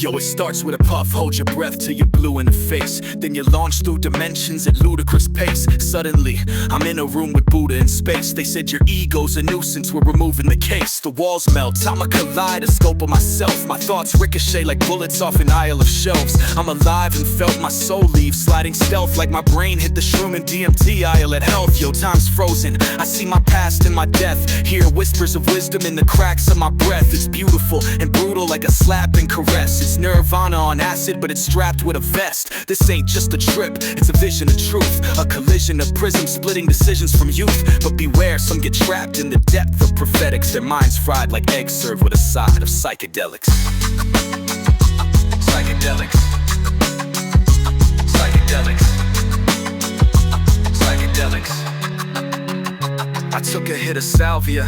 Yo, it starts with a puff, hold your breath till you're blue in the face. Then you launch through dimensions at ludicrous pace. Suddenly, I'm in a room with Buddha in space. They said your ego's a nuisance, we're removing the case. The walls melt, I'm a kaleidoscope of myself. My thoughts ricochet like bullets off an aisle of shelves. I'm alive and felt my soul leave, sliding stealth like my brain hit the shroom and DMT aisle at health. Yo, time's frozen, I see my past and my death. Hear whispers of wisdom in the cracks of my breath. It's beautiful and brutal like a slap and caress. It's nirvana on acid, but it's strapped with a vest. This ain't just a trip, it's a vision of truth. A collision of prisms splitting decisions from youth. But beware, some get trapped in the depth of prophetics. Their minds fried like eggs served with a side of psychedelics. Psychedelics. Psychedelics. Psychedelics. I took a hit of salvia,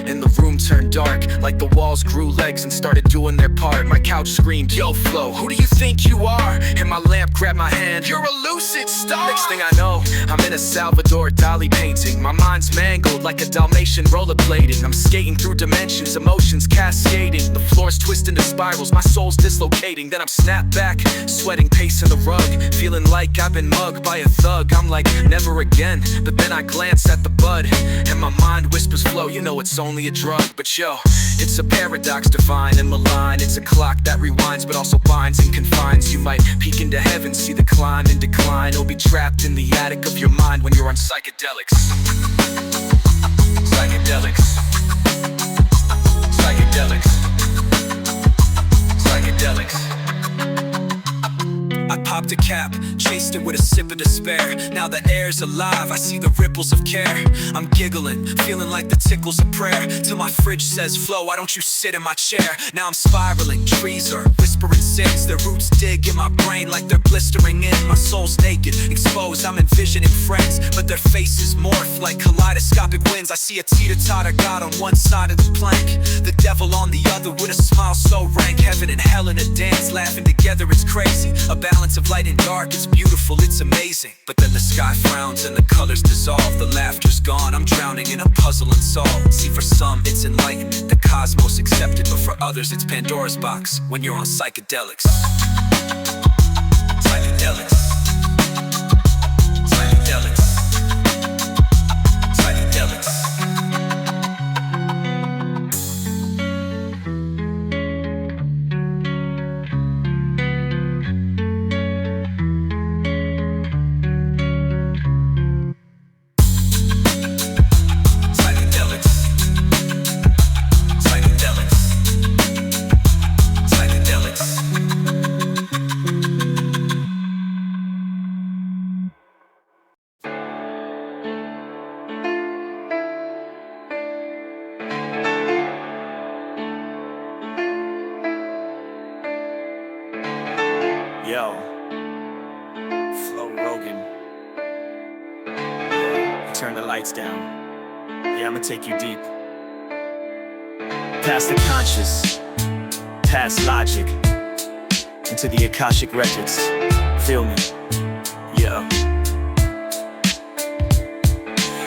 and the room turned dark, like the walls grew legs and started doing their part. My couch screamed, yo Flo, who do you think you are? And my lamp grabbed my hand, you're a lucid star. Next thing I know, I'm in a Salvador Dali painting. My mind's mangled like a Dalmatian rollerblading. I'm skating through dimensions, emotions cascading. The floor's twisting to spirals, my soul's dislocating. Then I'm snapped back, sweating, pacing the rug, feeling like I've been mugged by a thug. I'm like, never again, but then I glance at the bud, and my mind whispers, Flo, you know it's only a drug. But yo, it's a paradox divine and malign. It's a clock that rewinds but also binds and confines. You might peek into heaven, see the climb and decline, or be trapped in the attic of your mind when you're on psychedelics. Psychedelics. Psychedelics. Psychedelics. I popped a cap, chased it with a sip of despair. Now the air's alive, I see the ripples of care. I'm giggling, feeling like the tickles of prayer, till my fridge says, Flo, why don't you sit in my chair? Now I'm spiraling, trees are whispering sins. Their roots dig in my brain like they're blistering in. My soul's naked, exposed, I'm envisioning friends, but their faces morph like kaleidoscopic winds. I see a teeter-totter God on one side of the plank, the devil on the other with a smile so rank. Heaven and hell in a dance, laughing together, it's crazy. A balance of light and dark, it's beautiful, it's amazing. But then the sky frowns and the colors dissolve. The laughter's gone, I'm drowning in a puzzle unsolved. See, for some it's enlightenment, the cosmos accepted, but for others it's Pandora's box when you're on psychedelics. Psychedelics. Psychedelics. Psychedelics. Yo, Rogan. Turn the lights down. Yeah, I'ma take you deep. Past the conscious, past logic, into the Akashic Records. Feel me? Yeah.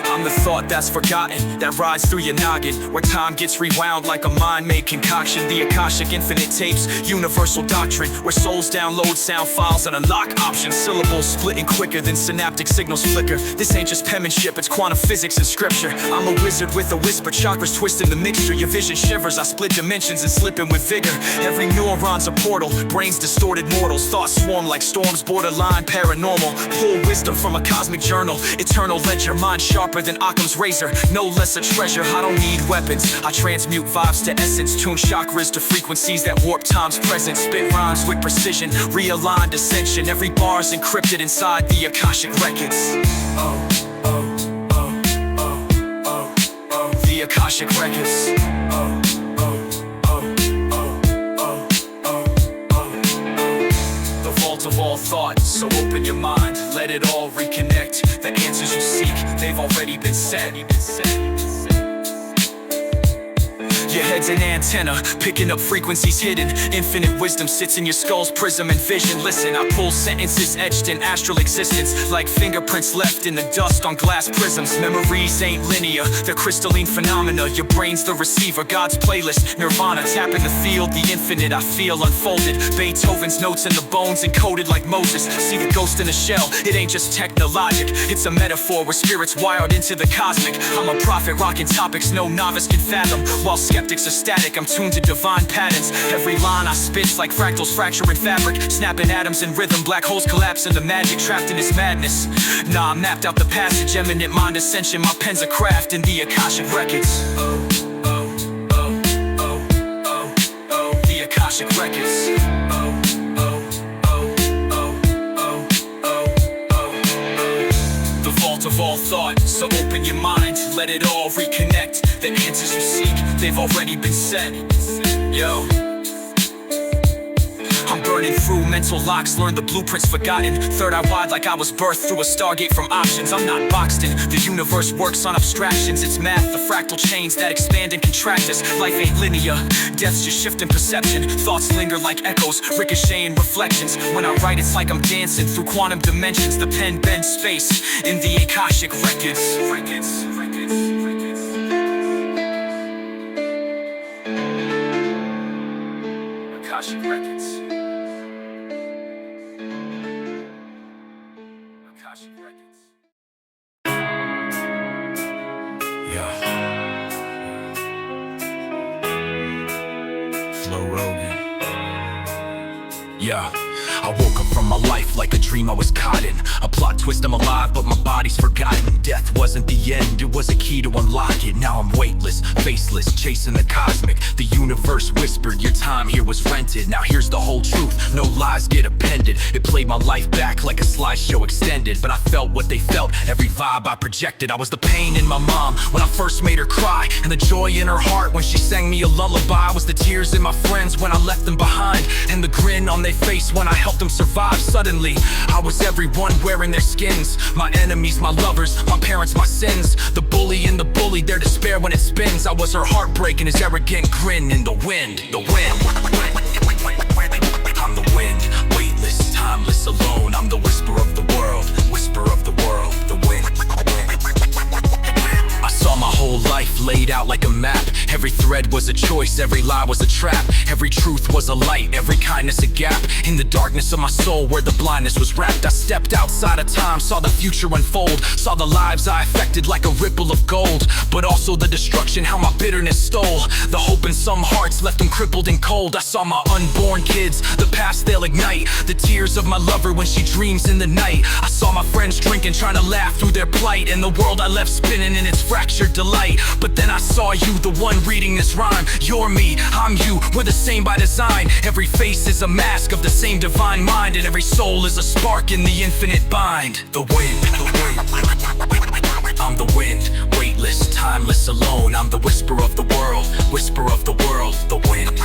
I'm the thought that's forgotten, that rides through your noggin, where time gets rewound like a mind-made concoction. The Akashic infinite tapes, universal doctrine, where souls download sound files and unlock options. Syllables splitting quicker than synaptic signals flicker. This ain't just penmanship, it's quantum physics and scripture. I'm a wizard with a whisper, chakras twisting the mixture. Your vision shivers, I split dimensions and slipping with vigor. Every neuron's a portal, brains distorted mortals. Thoughts swarm like storms, borderline paranormal. Pull wisdom from a cosmic journal, eternal ledger. Mind sharper than Occam's razor, no less a treasure. I don't need weapons, I transmute vibes to essence. Tune chakras to frequencies that warp time's presence. Spit rhymes with precision, realigned ascension. Every bar's encrypted inside the Akashic Records. The Akashic Records. The vault of all thought, so open your mind, let it all reconnect. The answers you seek, they've already been set. Your head's an antenna, picking up frequencies hidden. Infinite wisdom sits in your skull's prism and vision. Listen, I pull sentences etched in astral existence, like fingerprints left in the dust on glass prisms. Memories ain't linear, they're crystalline phenomena. Your brain's the receiver, God's playlist, nirvana. Tapping the field, the infinite I feel unfolded. Beethoven's notes in the bones encoded like Moses. See the ghost in the shell, it ain't just technologic, it's a metaphor where spirits wired into the cosmic. I'm a prophet rocking topics no novice can fathom. While skeptics are static, I'm tuned to divine patterns. Every line I spit's like fractals fracturing fabric, snapping atoms in rhythm. Black holes collapse and the magic trapped in this madness. Nah, I mapped out the passage, eminent mind ascension. My pen's a craft in the Akashic Records. The Akashic Records. The vault of all thought, so open your mind, let it all reconnect. The answers you seek, they've already been set. Yo, I'm burning through mental locks, learn the blueprints forgotten. Third eye wide like I was birthed through a stargate from options. I'm not boxed in, the universe works on abstractions. It's math, the fractal chains that expand and contract us. Life ain't linear, death's just shifting perception. Thoughts linger like echoes, ricocheting reflections. When I write it's like I'm dancing through quantum dimensions. The pen bends space in the Akashic Records. Akashic Records. Akashic Records. Yeah. Rogan. Yeah. I woke up from my life like a dream I was caught in. A plot twist, I'm alive, but my body's forgotten. Death wasn't the end, it was a key to unlock it. Now I'm weightless, faceless, chasing the cosmic. The universe whispered, your time here was rented. Now here's the whole truth, no lies get appended. It played my life back like a slideshow extended. But I felt what they felt, every vibe I projected. I was the pain in my mom when I first made her cry, and the joy in her heart when she sang me a lullaby. I was the tears in my friends when I left them behind, and the grin on their face when I helped them survive. Suddenly, I was everyone wearing their skins. My enemies, my lovers, my parents, my sins. The bully and the bully, their despair when it spins. I was her heartbreak and his arrogant grin in the wind. The wind. I'm the wind, weightless, timeless, alone. I'm the whisper of the world, whisper of the world. The wind. I saw my whole life laid out like a map. Every thread was a choice, every lie was a trap. Every truth was a light, every kindness a gap. In the darkness of my soul where the blindness was wrapped, I stepped outside of time, saw the future unfold. Saw the lives I affected like a ripple of gold, but also the destruction, how my bitterness stole the hope in some hearts, left them crippled and cold. I saw my unborn kids, the past they'll ignite. The tears of my lover when she dreams in the night. I saw my friends drinking, trying to laugh through their plight, and the world I left spinning in its fractured delight. But then I saw you, the one reading this rhyme. You're me, I'm you, we're the same by design. Every face is a mask of the same divine mind, and every soul is a spark in the infinite bind. The wind, I'm the wind, weightless, timeless, alone. I'm the whisper of the world, whisper of the world. The wind.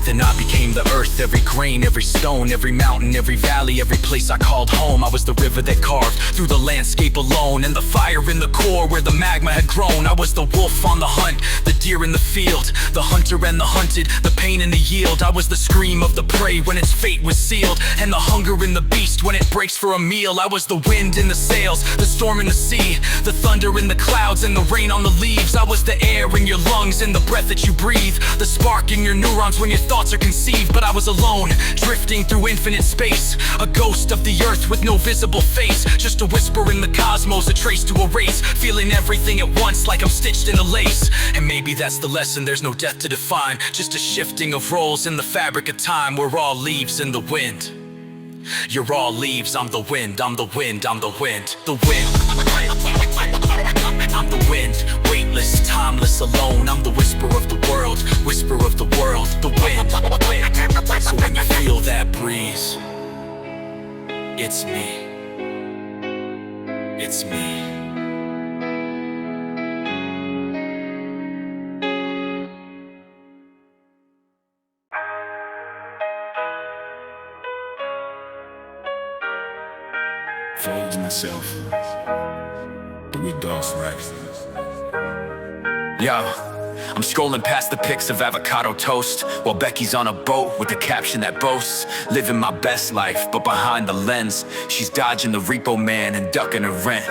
Then I became the earth, every grain, every stone, every mountain, every valley, every place I called home. I was the river that carved through the landscape alone, and the fire in the core where the magma had grown. I was the wolf on the hunt, the deer in the field, the hunter and the hunted, the pain and the yield. I was the scream of the prey when its fate was sealed, and the hunger in the beast when it breaks for a meal. I was the wind in the sails, the storm in the sea, the thunder in the clouds and the rain on the leaves. I was the air in your lungs and the breath that you breathe, the spark in your neurons when your thoughts are conceived. But I was alone, drifting through infinite space, a ghost of the earth with no visible face, just a whisper in the cosmos, a trace to erase, feeling everything at once like I'm stitched in a lace. And maybe that's the lesson, there's no death to define, just a shifting of roles in the fabric of time. We're all leaves in the wind. You're all leaves, I'm the wind, I'm the wind, I'm the wind. The wind. I'm the wind, weightless, timeless, alone. I'm the whisper of the world, whisper of the world. The wind. So when you feel that breeze, it's me. It's me. Fold myself. We dogs, right? Yeah. I'm scrolling past the pics of avocado toast while Becky's on a boat with a caption that boasts living my best life, but behind the lens she's dodging the repo man and ducking her rent.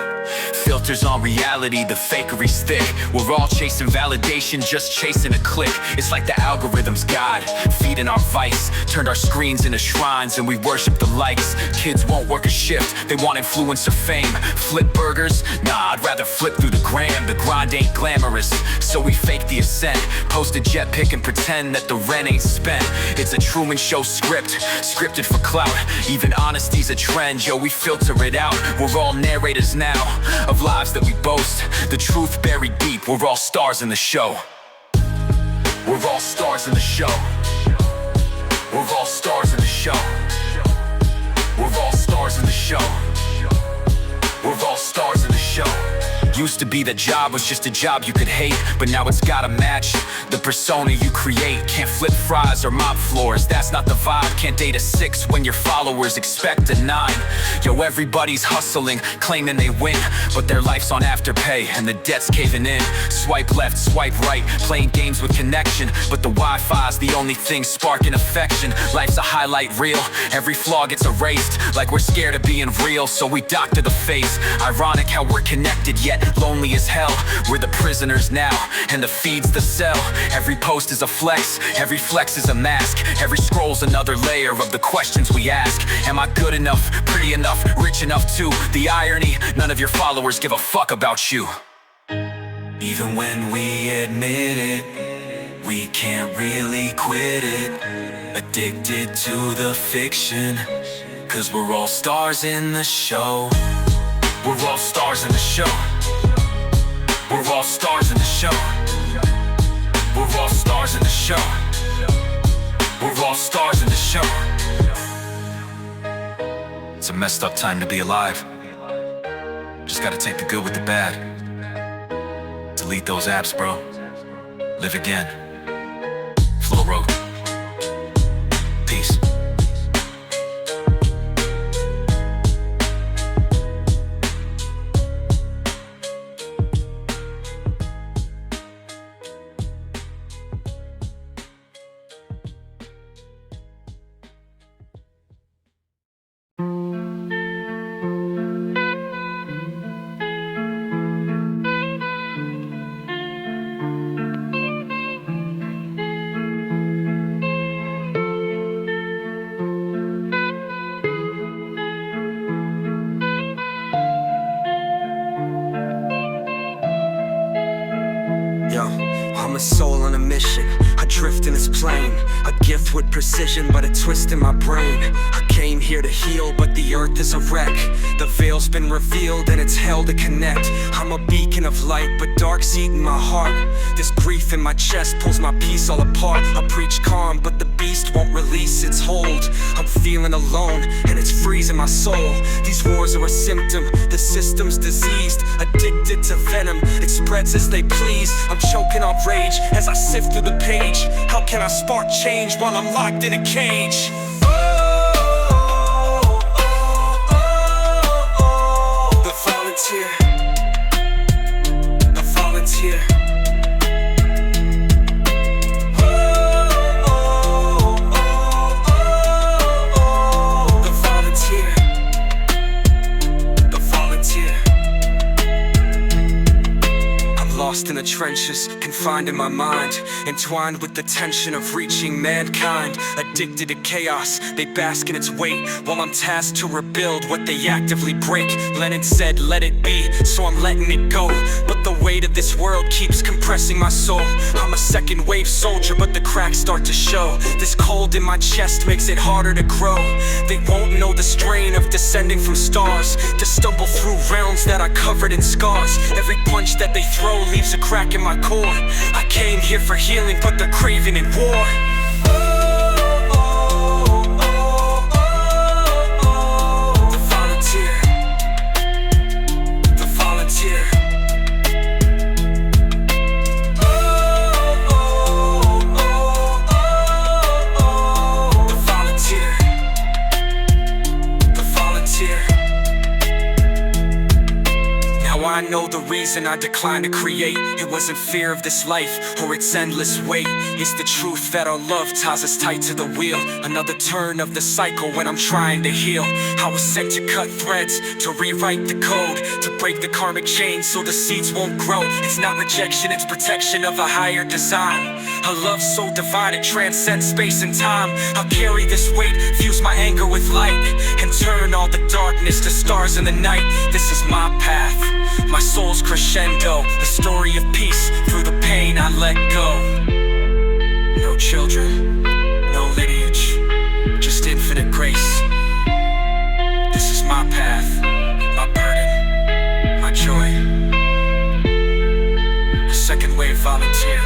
Filters on reality, the fakery's thick. We're all chasing validation, just chasing a click. It's like the algorithm's God, feeding our vice. Turned our screens into shrines and we worship the likes. Kids won't work a shift, they want influence or fame. Flip burgers? Nah, I'd rather flip through the gram. The grind ain't glamorous, so we fake the ascent. Post a jet pic and pretend that the rent ain't spent. It's a Truman Show script, scripted for clout. Even honesty's a trend, yo, we filter it out. We're all narrators now of lives that we boast. The truth buried deep, we're all stars in the show. We're all stars in the show. We're all stars in the show. We're all stars in the show. We're all stars in the show. Used to be that job was just a job you could hate, but now it's gotta match the persona you create. Can't flip fries or mop floors, that's not the vibe. Can't date a 6 when your followers expect a 9. Yo, everybody's hustling, claiming they win, but their life's on afterpay and the debt's caving in. Swipe left, swipe right, playing games with connection, but the Wi-Fi's the only thing sparking affection. Life's a highlight reel, every flaw gets erased, like we're scared of being real, so we doctor the face. Ironic how we're connected yet lonely as hell. We're the prisoners now, and the feed's the cell. Every post is a flex, every flex is a mask. Every scroll's another layer of the questions we ask. Am I good enough, pretty enough, rich enough too? The irony, none of your followers give a fuck about you. Even when we admit it, we can't really quit it. Addicted to the fiction, cause we're all stars in the show. We're all stars in the show. We're all stars in the show. We're all stars in the show. We're all stars in the show. It's a messed up time to be alive. Just gotta take the good with the bad. Delete those apps, bro. Live again. Flow Road. Peace. I'm a soul on a mission, I drift in this plane. A gift with precision, but a twist in my brain. I came here to heal, but the earth is a wreck. The veil's been revealed and it's hell to connect. I'm a beacon of light, but dark's eating my heart. This grief in my chest pulls my peace all apart. I preach calm, but the beast won't release its hold. I'm feeling alone, and it's freezing my soul. These wars are a symptom, the system's diseased. Addicted to venom, it spreads as they please. I'm choking on rage as I sift through the page. How can I spark change while I'm locked in a cage? The volunteer. The volunteer. Lost in the trenches, confined in my mind, entwined with the tension of reaching mankind. Addicted to chaos, they bask in its weight, while I'm tasked to rebuild what they actively break. Lenin said, let it be, so I'm letting it go. But the weight of this world keeps compressing my soul. I'm a second wave soldier, but the cracks start to show. This cold in my chest makes it harder to grow. They won't know the strain of descending from stars, to stumble through realms that are covered in scars. Every punch that they throw leaves a crack in my core. I came here for healing, but they're craving in war. The volunteer. The volunteer. The volunteer. The volunteer. Now I know the reason I declined to create. It wasn't fear of this life or its endless wait. It's the truth that our love ties us tight to the wheel. Another turn of the cycle when I'm trying to heal. I was sent to cut threads, to rewrite the code, to break the karmic chain so the seeds won't grow. It's not rejection, it's protection of a higher design. A love so divine it transcends space and time. I'll carry this weight, fuse my anger with light, and turn all the darkness to stars in the night. This is my path, my soul's crescendo, the story of peace through the pain I let go. No children, no lineage, just infinite grace. This is my path, my burden, my joy. A second wave volunteer.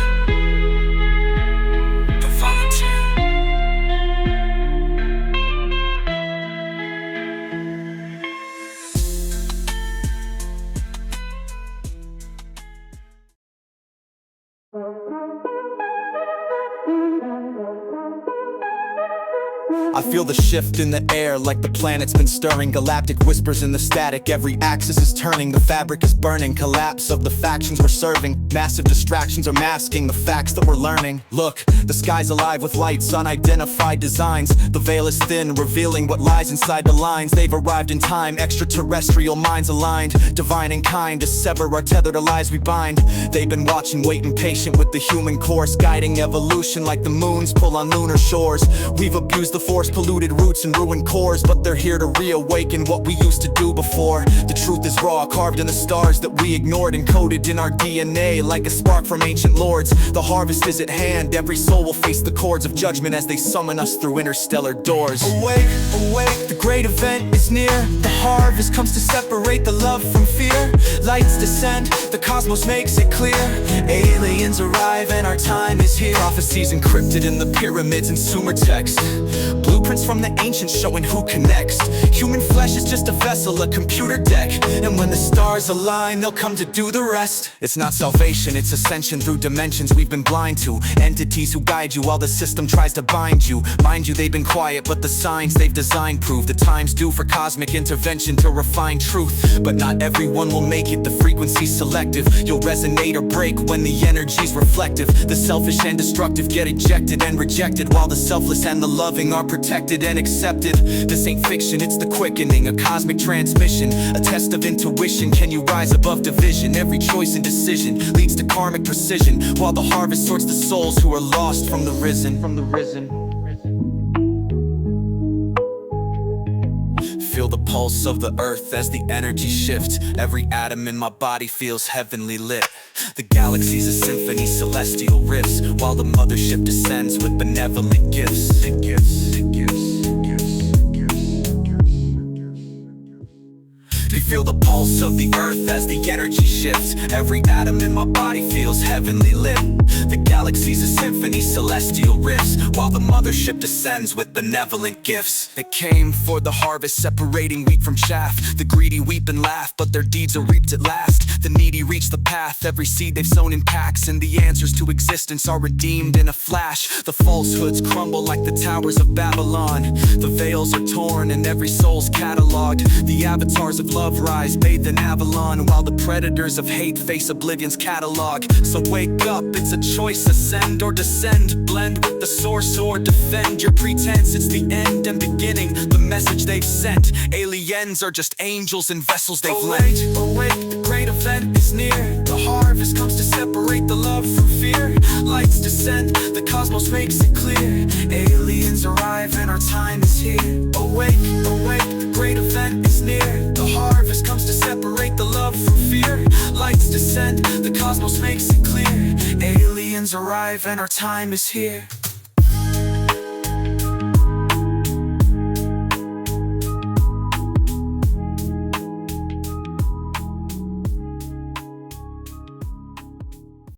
I feel the shift in the air like the planet's been stirring. Galactic whispers in the static, every axis is turning. The fabric is burning, collapse of the factions we're serving. Massive distractions are masking the facts that we're learning. Look, the sky's alive with lights, unidentified designs. The veil is thin, revealing what lies inside the lines. They've arrived in time, extraterrestrial minds aligned. Divine and kind, to sever our tether to lies we bind. They've been watching, waiting patient with the human course, guiding evolution like the moon's pull on lunar shores. We've abused the force, polluted roots and ruined cores, but they're here to reawaken what we used to do before. The truth is raw, carved in the stars that we ignored, encoded in our DNA like a spark from ancient lords. The harvest is at hand, every soul will face the chords of judgment as they summon us through interstellar doors. Awake, awake, the great event is near. The harvest comes to separate the love from fear. Lights descend, the cosmos makes it clear. Aliens arrive and our time is here. Prophecies encrypted in the pyramids and Sumer text. Blueprints from the ancients showing who connects. Human flesh is just a vessel, a computer deck. And when the stars align, they'll come to do the rest. It's not salvation, it's ascension through dimensions we've been blind to. Entities who guide you while the system tries to bind you. Mind you, they've been quiet, but the signs they've designed prove the time's due for cosmic intervention to refine truth. But not everyone will make it, the frequency's selective. You'll resonate or break when the energy's reflective. The selfish and destructive get ejected and rejected, while the selfless and the loving are protected and accepted. This ain't fiction, it's the quickening, a cosmic transmission, a test of intuition. Can you rise above division? Every choice and decision leads to karmic precision, while the harvest sorts the souls who are lost from the risen. Feel the pulse of the earth as the energy shifts. Every atom in my body feels heavenly lit. The galaxy's a symphony, celestial riffs, while the mothership descends with benevolent gifts. They feel the pulse of the earth as the energy shifts. Every atom in my body feels heavenly lit. The galaxy's a symphony, celestial riffs, while the mothership descends with benevolent gifts. They came for the harvest, separating wheat from chaff. The greedy weep and laugh, but their deeds are reaped at last. The needy reach the path, every seed they've sown in packs, and the answers to existence are redeemed in a flash. The falsehoods crumble like the towers of Babylon. The veils are torn and every soul's cataloged. The avatars of love rise, bathed in Avalon, while the predators of hate face oblivion's catalog. So wake up, it's a choice, ascend or descend. Blend with the source or defend your pretense. It's the end and beginning, the message they've sent. Aliens are just angels and vessels they've lent. Awake, the great event is near. The harvest comes to separate the love from fear. Lights descend, the cosmos makes it clear. Aliens arrive and our time is here. Awake, awake, the great event is near. The harvest comes to separate the love from fear. Lights descend, the cosmos makes it clear. Aliens arrive and our time is here.